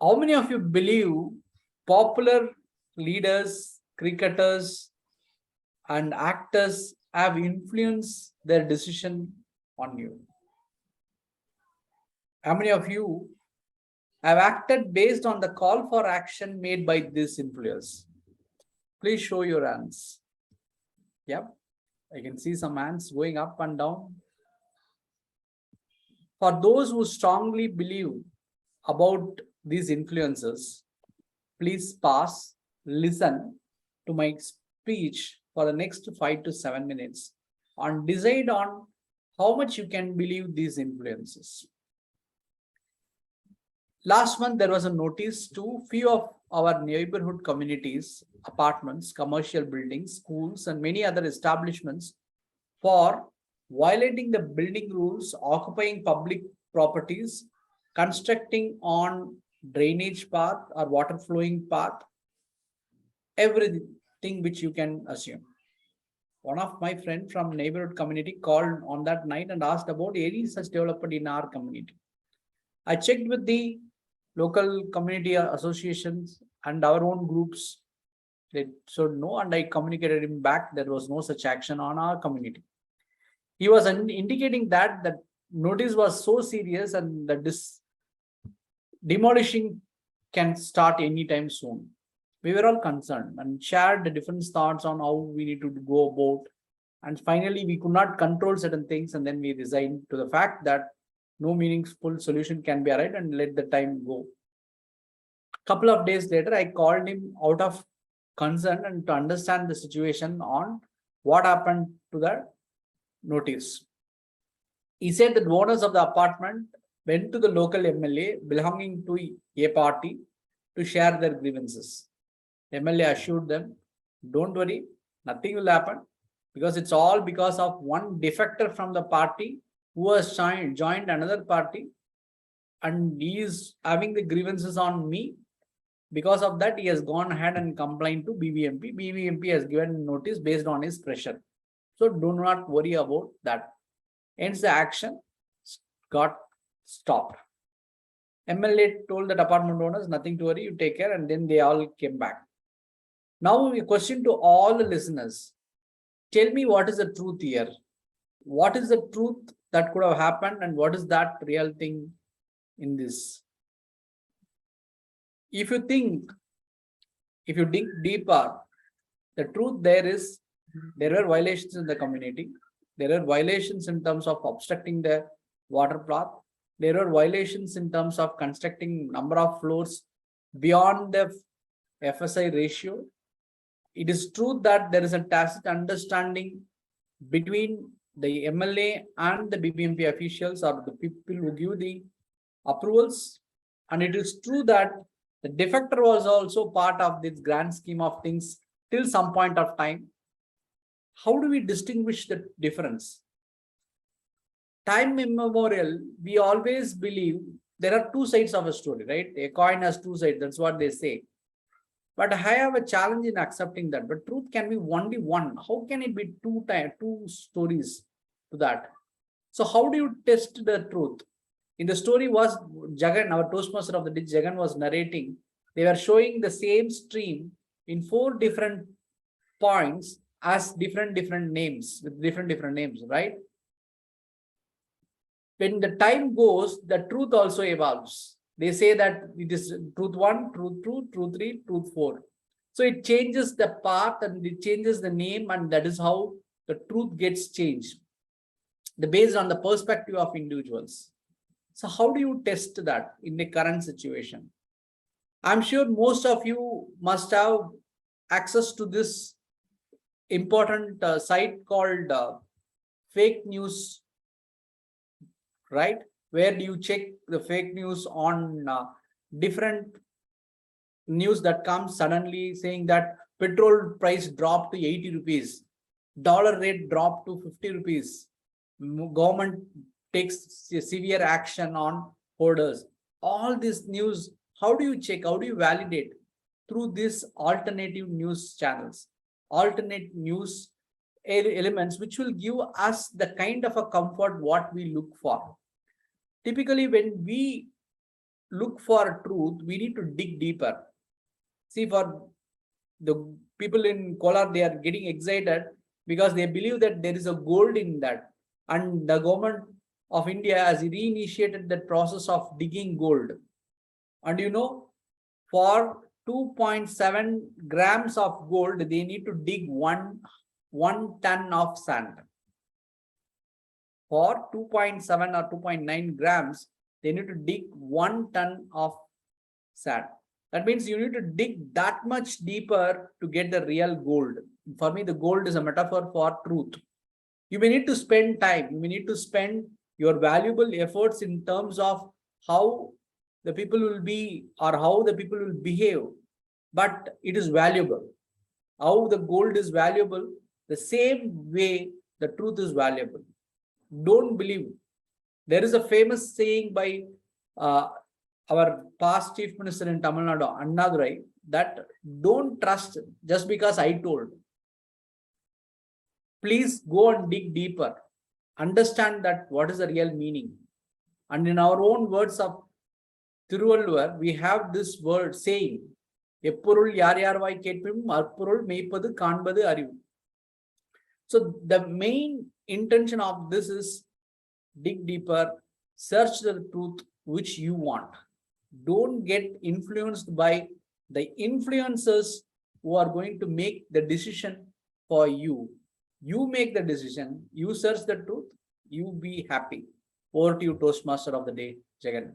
How many of you believe popular leaders, cricketers, and actors have influenced their decision on you? How many of you have acted based on the call for action made by this influence? Please show your hands. Yep, I can see some hands going up and down. For those who strongly believe about these influences, please pause, listen to my speech for the next 5 to 7 minutes and decide on how much you can believe these influences. Last month, there was a notice to few of our neighborhood communities, apartments, commercial buildings, schools, and many other establishments for violating the building rules, occupying public properties, constructing on drainage path or water flowing path, everything which you can assume. One of my friend from neighborhood community called on that night and asked about any such development in our community. I checked with the local community associations and our own groups. They said no, and I communicated him back. There was no such action on our community. He was indicating that the notice was so serious and that this demolishing can start anytime soon. We were all concerned and shared the different thoughts on how we need to go about. And finally, we could not control certain things, and then we resigned to the fact that no meaningful solution can be arrived and let the time go. Couple of days later, I called him out of concern and to understand the situation on what happened to the notice. He said that owners of the apartment went to the local MLA belonging to a party to share their grievances. MLA assured them, don't worry, nothing will happen because it's all because of one defector from the party who has joined another party and he is having the grievances on me. Because of that, he has gone ahead and complained to BBMP. BBMP has given notice based on his pressure. So do not worry about that. Hence, the action got stopped. MLA told the apartment owners, nothing to worry, you take care, and then they all came back. Now, a question to all the listeners. Tell me what is the truth here? What is the truth that could have happened and what is that real thing in this? If you think, if you dig deeper, the truth there is there were violations in the community. There were violations in terms of obstructing the water path. There were violations in terms of constructing number of floors beyond the FSI ratio. It is true that there is a tacit understanding between the MLA and the BBMP officials or the people who give the approvals. And it is true that the defector was also part of this grand scheme of things till some point of time. How do we distinguish the difference? Time immemorial, we always believe there are two sides of a story, right? A coin has two sides, that's what they say. But I have a challenge in accepting that. But truth can be only one. How can it be two stories to that? So how do you test the truth? In the story was Jagan, our Toastmaster of the day, Jagan was narrating. They were showing the same stream in 4 different points as different names, with different names, right? When the time goes, the truth also evolves. They say that it is truth 1, truth 2, truth 3, truth 4. So it changes the path and it changes the name, and that is how the truth gets changed. Based on the perspective of individuals. So how do you test that in the current situation? I'm sure most of you must have access to this important site called fake news, right? Where do you check the fake news on different news that comes suddenly saying that petrol price dropped to 80 rupees, dollar rate dropped to 50 rupees, government takes severe action on hoarders. All this news, how do you check? How do you validate? Through these alternative news channels, alternate news elements, which will give us the kind of a comfort what we look for. Typically, when we look for truth, we need to dig deeper. See, for the people in Kolar, they are getting excited because they believe that there is a gold in that. And the government of India has reinitiated that process of digging gold. And you know, for 2.7 grams of gold, they need to dig one ton of sand. For 2.7 or 2.9 grams, they need to dig 1 ton of sand. That means you need to dig that much deeper to get the real gold. For me, the gold is a metaphor for truth. You may need to spend time, you may need to spend your valuable efforts in terms of how the people will be or how the people will behave, but it is valuable. How the gold is valuable, the same way the truth is valuable. Don't believe. There is a famous saying by our past chief minister in Tamil Nadu, Annadurai, that don't trust just because I told. Please go and dig deeper. Understand that what is the real meaning. And in our own words of Thiruvalluvar, we have this word saying, எப்பொருள் யார் யார்வாய் கேட்பினும் அற்பொருள் மெய்ப்பது காண்பது அறிவு. So the main intention of this is dig deeper, search the truth which you want. Don't get influenced by the influencers who are going to make the decision for you. You make the decision, you search the truth, you be happy. Over to you, Toastmaster of the day, Jagan.